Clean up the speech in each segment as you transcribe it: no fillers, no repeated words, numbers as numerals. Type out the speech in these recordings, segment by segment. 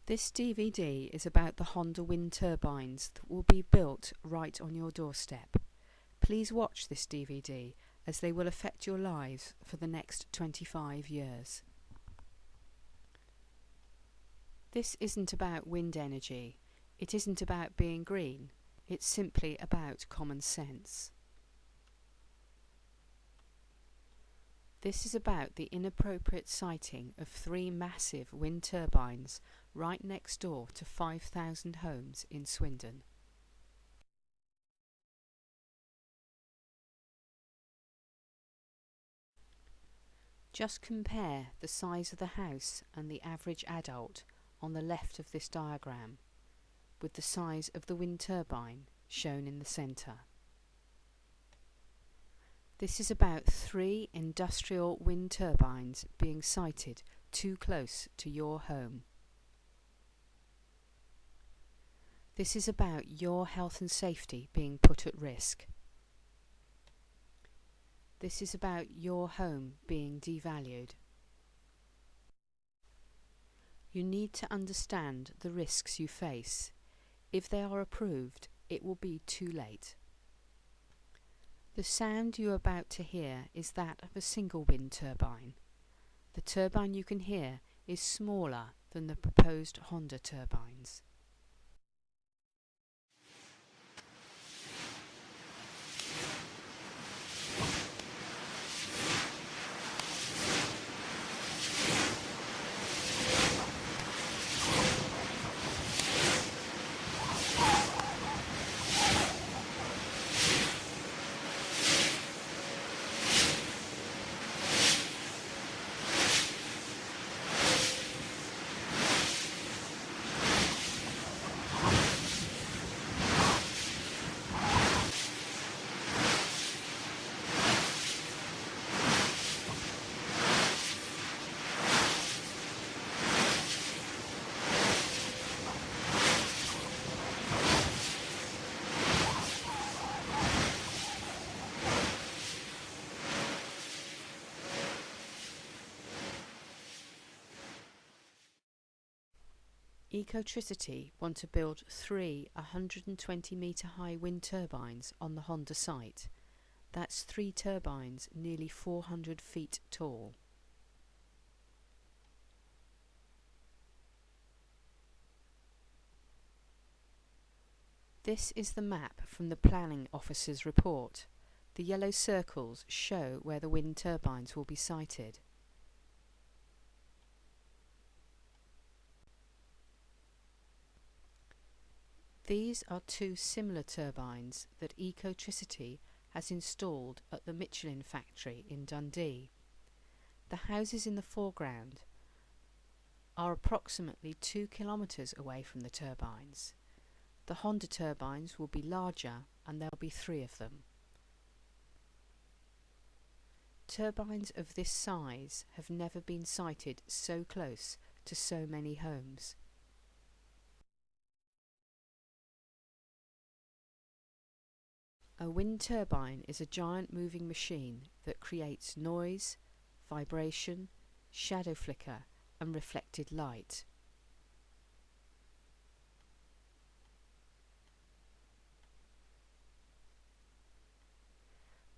This DVD is about the Honda wind turbines that will be built right on your doorstep. Please watch this DVD as they will affect your lives for the next 25 years. This isn't about wind energy. It isn't about being green. It's simply about common sense. This is about the inappropriate siting of 3 massive wind turbines right next door to 5,000 homes in Swindon. Just compare the size of the house and the average adult on the left of this diagram with the size of the wind turbine shown in the centre. This is about 3 industrial wind turbines being sited too close to your home. This is about your health and safety being put at risk. This is about your home being devalued. You need to understand the risks you face. If they are approved, it will be too late. The sound you are about to hear is that of a single wind turbine. The turbine you can hear is smaller than the proposed Honda turbines. Ecotricity want to build 3 120-metre high wind turbines on the Honda site. That's 3 turbines nearly 400 feet tall. This is the map from the planning officer's report. The yellow circles show where the wind turbines will be sited. These are 2 similar turbines that Ecotricity has installed at the Michelin factory in Dundee. The houses in the foreground are approximately 2 kilometres away from the turbines. The Honda turbines will be larger and there will be 3 of them. Turbines of this size have never been sited so close to so many homes. A wind turbine is a giant moving machine that creates noise, vibration, shadow flicker and reflected light.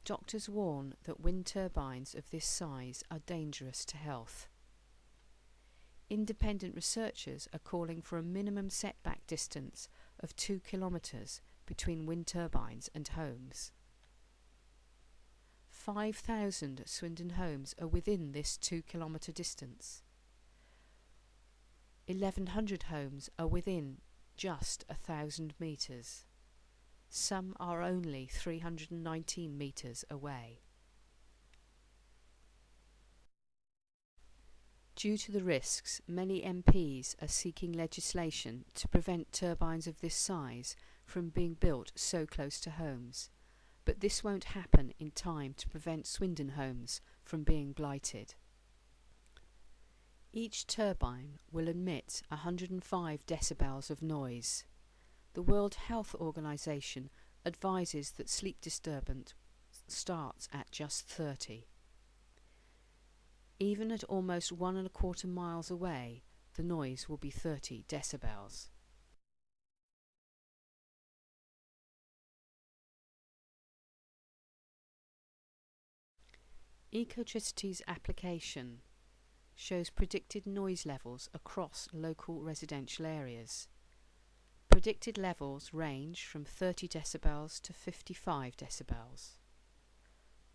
Doctors warn that wind turbines of this size are dangerous to health. Independent researchers are calling for a minimum setback distance of 2 kilometres between wind turbines and homes. 5,000 Swindon homes are within this 2 kilometre distance. 1,100 homes are within just 1,000 metres. Some are only 319 metres away. Due to the risks, many MPs are seeking legislation to prevent turbines of this size from being built so close to homes, but this won't happen in time to prevent Swindon homes from being blighted. Each turbine will emit 105 decibels of noise. The World Health Organization advises that sleep disturbance starts at just 30. Even at almost 1¼ miles away, the noise will be 30 decibels. Ecotricity's application shows predicted noise levels across local residential areas. Predicted levels range from 30 decibels to 55 decibels.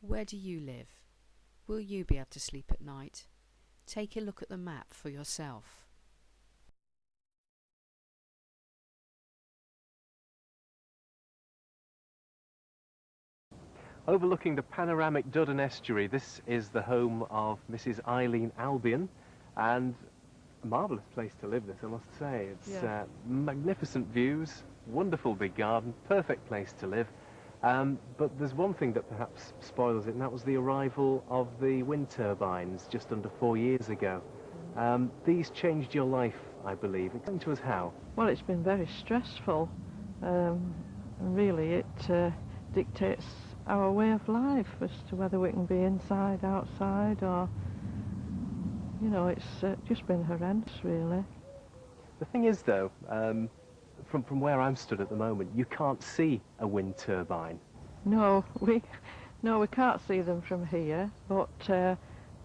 Where do you live? Will you be able to sleep at night? Take a look at the map for yourself. Overlooking the panoramic Duddon estuary, this is the home of Mrs. Eileen Albion, and a marvellous place to live, this I must say. It's magnificent views, wonderful big garden, perfect place to live. But there's one thing that perhaps spoils it, and that was the arrival of the wind turbines just under 4 years ago. These changed your life, I believe. Explain to us how. Well, it's been very stressful. Really, it dictates our way of life as to whether we can be inside, outside, or, you know, it's just been horrendous, really. The thing is, though, from where I'm stood at the moment, you can't see a wind turbine. No, we can't see them from here, but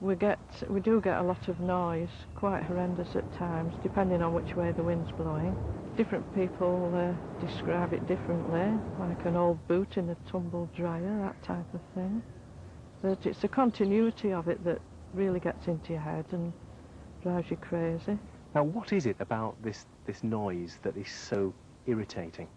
we do get a lot of noise, quite horrendous at times, depending on which way the wind's blowing. Different people describe it differently, like an old boot in a tumble dryer, that type of thing. But it's the continuity of it that really gets into your head and drives you crazy. Now, what is it about this noise that is so irritating?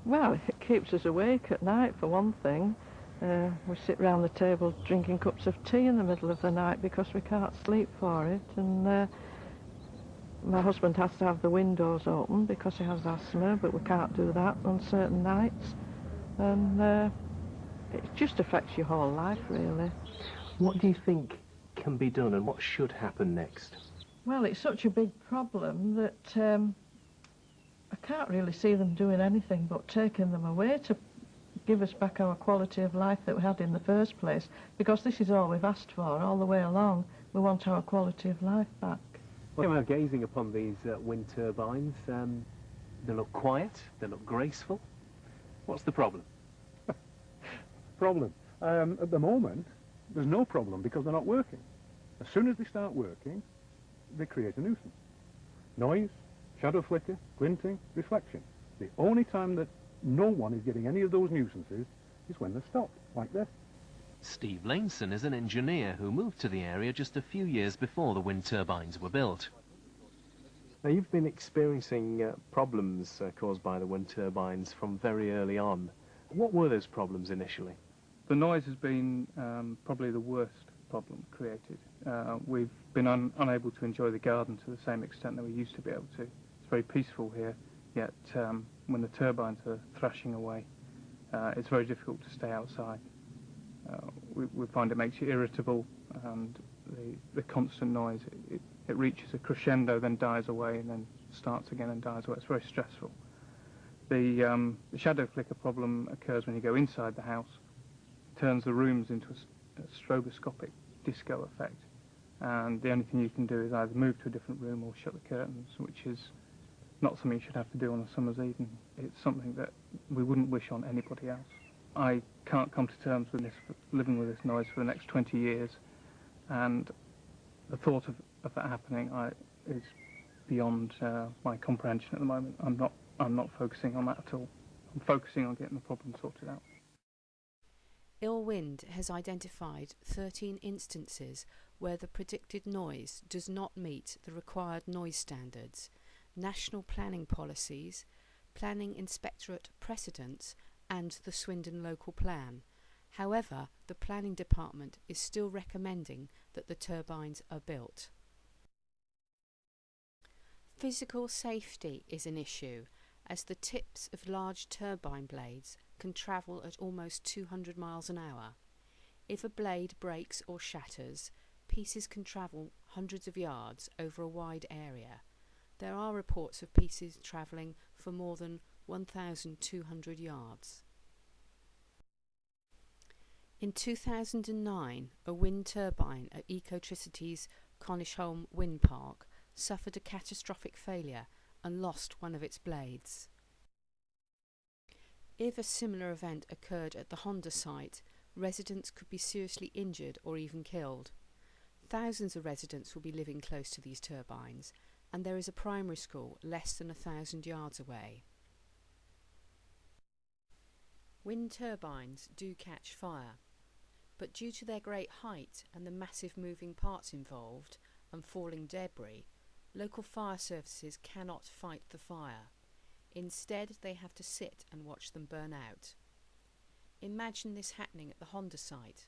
Well, it keeps us awake at night, for one thing. We sit round the table drinking cups of tea in the middle of the night because we can't sleep for it, and my husband has to have the windows open because he has asthma, but we can't do that on certain nights, and it just affects your whole life, really. What do you think can be done, and what should happen next? Well, it's such a big problem that I can't really see them doing anything but taking them away to give us back our quality of life that we had in the first place, because this is all we've asked for all the way along. We want our quality of life back. Well, we're gazing upon these wind turbines. They look quiet, they look graceful. What's the problem? Problem? At the moment, there's no problem because they're not working. As soon as they start working, they create a nuisance. Noise, shadow flicker, glinting, reflection. The only time that no one is getting any of those nuisances is when they're stopped, like this. Steve Laneson is an engineer who moved to the area just a few years before the wind turbines were built. Now, you've been experiencing problems caused by the wind turbines from very early on. What were those problems initially? The noise has been probably the worst problem created. We've been unable to enjoy the garden to the same extent that we used to be able to. It's very peaceful here, yet when the turbines are thrashing away, it's very difficult to stay outside. We find it makes you irritable, and the constant noise, it reaches a crescendo, then dies away, and then starts again and dies away. It's very stressful. The shadow flicker problem occurs when you go inside the house. It turns the rooms into a stroboscopic disco effect, and the only thing you can do is either move to a different room or shut the curtains, which is not something you should have to do on a summer's evening. It's something that we wouldn't wish on anybody else. I can't come to terms with this, living with this noise for the next 20 years, and the thought of that happening is beyond my comprehension at the moment. I'm not focusing on that at all. I'm focusing on getting the problem sorted out. Ill Wind has identified 13 instances where the predicted noise does not meet the required noise standards, national planning policies, planning inspectorate precedents, and the Swindon local plan. However, the planning department is still recommending that the turbines are built. Physical safety is an issue, as the tips of large turbine blades can travel at almost 200 miles an hour. If a blade breaks or shatters, pieces can travel hundreds of yards over a wide area. There are reports of pieces travelling for more than 1,200 yards. In 2009, a wind turbine at Ecotricity's Conisholm Wind Park suffered a catastrophic failure and lost one of its blades. If a similar event occurred at the Honda site, residents could be seriously injured or even killed. Thousands of residents will be living close to these turbines, and there is a primary school less than 1,000 yards away. Wind turbines do catch fire, but due to their great height and the massive moving parts involved and falling debris, local fire services cannot fight the fire. Instead, they have to sit and watch them burn out. Imagine this happening at the Honda site,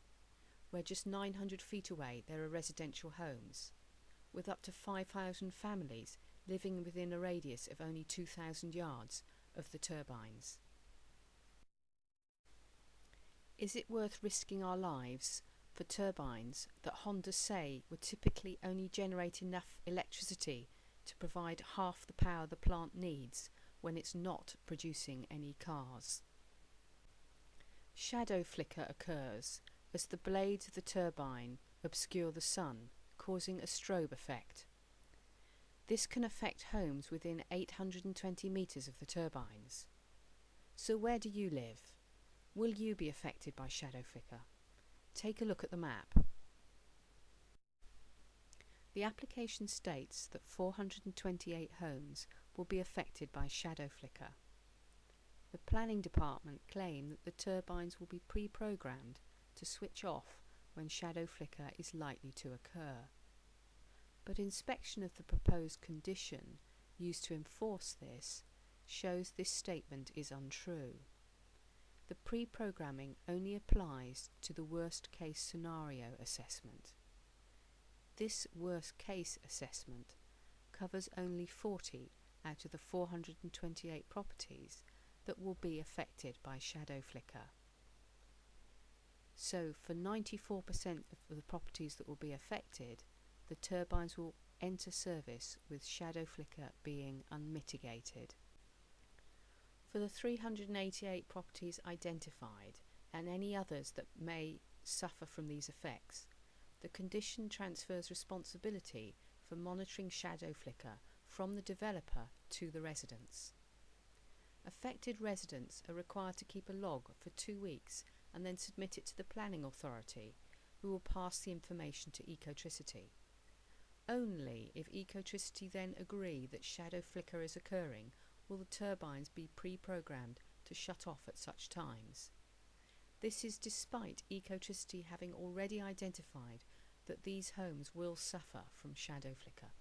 where just 900 feet away there are residential homes, with up to 5,000 families living within a radius of only 2,000 yards of the turbines. Is it worth risking our lives for turbines that Honda say would typically only generate enough electricity to provide half the power the plant needs when it's not producing any cars? Shadow flicker occurs as the blades of the turbine obscure the sun, causing a strobe effect. This can affect homes within 820 metres of the turbines. So where do you live? Will you be affected by shadow flicker? Take a look at the map. The application states that 428 homes will be affected by shadow flicker. The planning department claim that the turbines will be pre-programmed to switch off when shadow flicker is likely to occur. But inspection of the proposed condition used to enforce this shows this statement is untrue. The pre-programming only applies to the worst case scenario assessment. This worst case assessment covers only 40 out of the 428 properties that will be affected by shadow flicker. So for 94% of the properties that will be affected, the turbines will enter service with shadow flicker being unmitigated. For the 388 properties identified and any others that may suffer from these effects, the condition transfers responsibility for monitoring shadow flicker from the developer to the residents. Affected residents are required to keep a log for 2 weeks and then submit it to the planning authority, who will pass the information to Ecotricity. Only if Ecotricity then agree that shadow flicker is occurring will the turbines be pre-programmed to shut off at such times. This is despite Ecotricity having already identified that these homes will suffer from shadow flicker.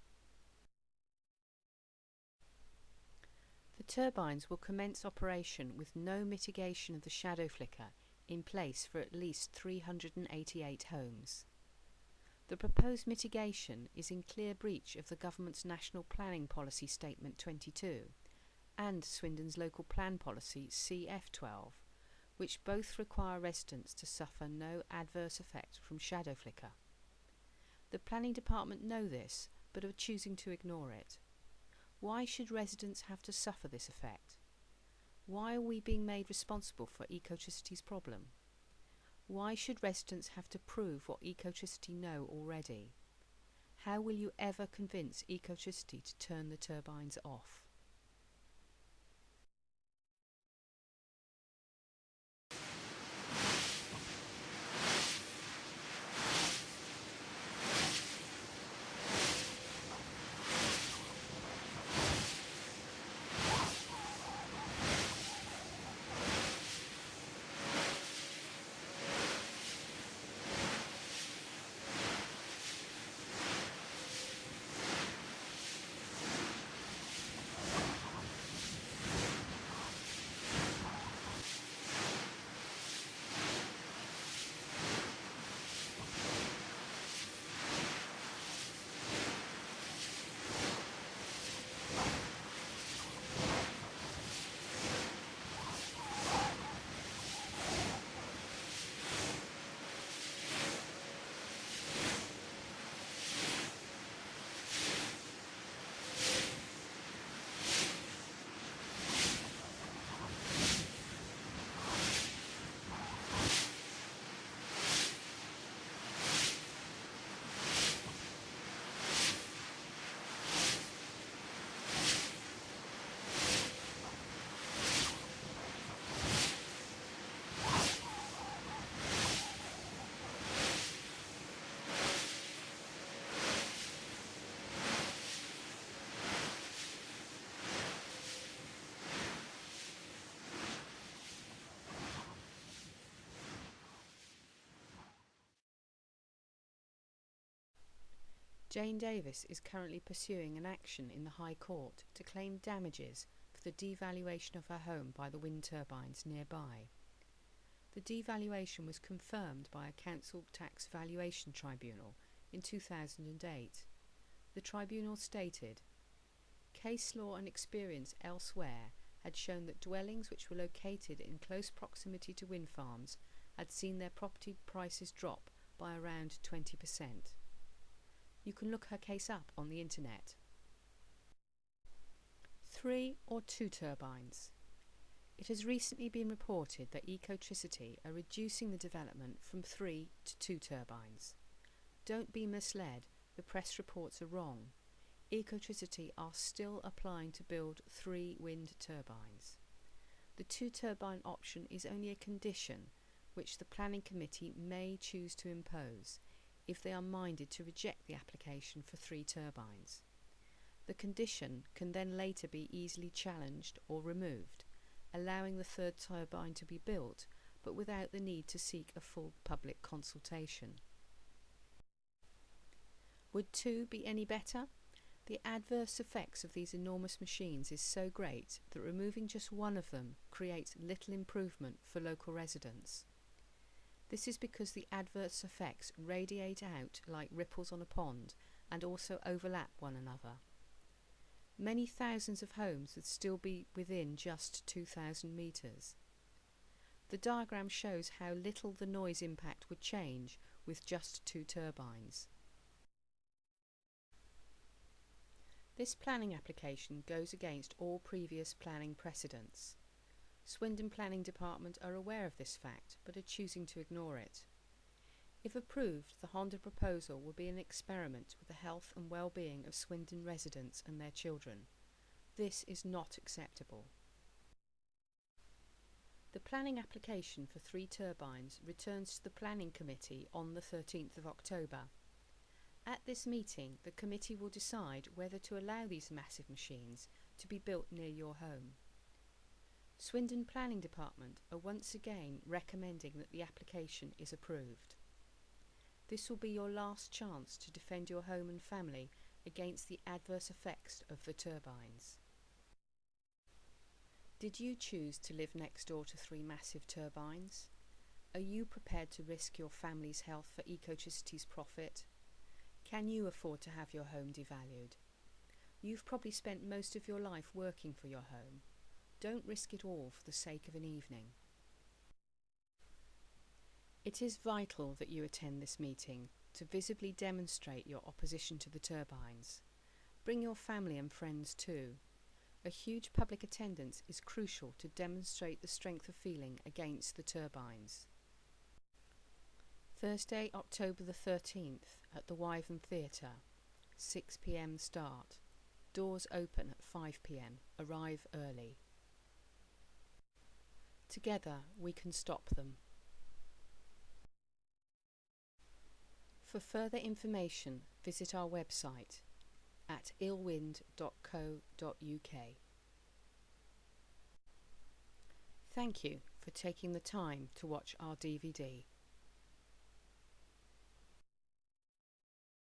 The turbines will commence operation with no mitigation of the shadow flicker in place for at least 388 homes. The proposed mitigation is in clear breach of the government's National Planning Policy Statement 22 and Swindon's Local Plan Policy CF12, which both require residents to suffer no adverse effect from shadow flicker. The Planning Department know this, but are choosing to ignore it. Why should residents have to suffer this effect? Why are we being made responsible for Ecotricity's problem? Why should residents have to prove what Ecotricity know already? How will you ever convince Ecotricity to turn the turbines off? Jane Davis is currently pursuing an action in the High Court to claim damages for the devaluation of her home by the wind turbines nearby. The devaluation was confirmed by a council tax valuation tribunal in 2008. The tribunal stated, "Case law and experience elsewhere had shown that dwellings which were located in close proximity to wind farms had seen their property prices drop by around 20%. You can look her case up on the internet. 3 or 2 turbines. It has recently been reported that Ecotricity are reducing the development from 3 to 2 turbines. Don't be misled, the press reports are wrong. Ecotricity are still applying to build 3 wind turbines. The 2 turbine option is only a condition which the planning committee may choose to impose if they are minded to reject the application for 3 turbines. The condition can then later be easily challenged or removed, allowing the 3rd turbine to be built, but without the need to seek a full public consultation. Would 2 be any better? The adverse effects of these enormous machines is so great that removing just one of them creates little improvement for local residents. This is because the adverse effects radiate out like ripples on a pond and also overlap one another. Many thousands of homes would still be within just 2,000 metres. The diagram shows how little the noise impact would change with just 2 turbines. This planning application goes against all previous planning precedents. Swindon Planning Department are aware of this fact but are choosing to ignore it. If approved, the Honda proposal will be an experiment with the health and well-being of Swindon residents and their children. This is not acceptable. The planning application for 3 turbines returns to the Planning Committee on the 13th of October. At this meeting, the committee will decide whether to allow these massive machines to be built near your home. Swindon Planning Department are once again recommending that the application is approved. This will be your last chance to defend your home and family against the adverse effects of the turbines. Did you choose to live next door to 3 massive turbines? Are you prepared to risk your family's health for Ecotricity's profit? Can you afford to have your home devalued? You've probably spent most of your life working for your home. Don't risk it all for the sake of an evening. It is vital that you attend this meeting to visibly demonstrate your opposition to the turbines. Bring your family and friends too. A huge public attendance is crucial to demonstrate the strength of feeling against the turbines. Thursday, October the 13th at the Wyvern Theatre, 6 p.m. start. Doors open at 5 p.m. Arrive early. Together we can stop them. For further information, visit our website at illwind.co.uk. Thank you for taking the time to watch our DVD.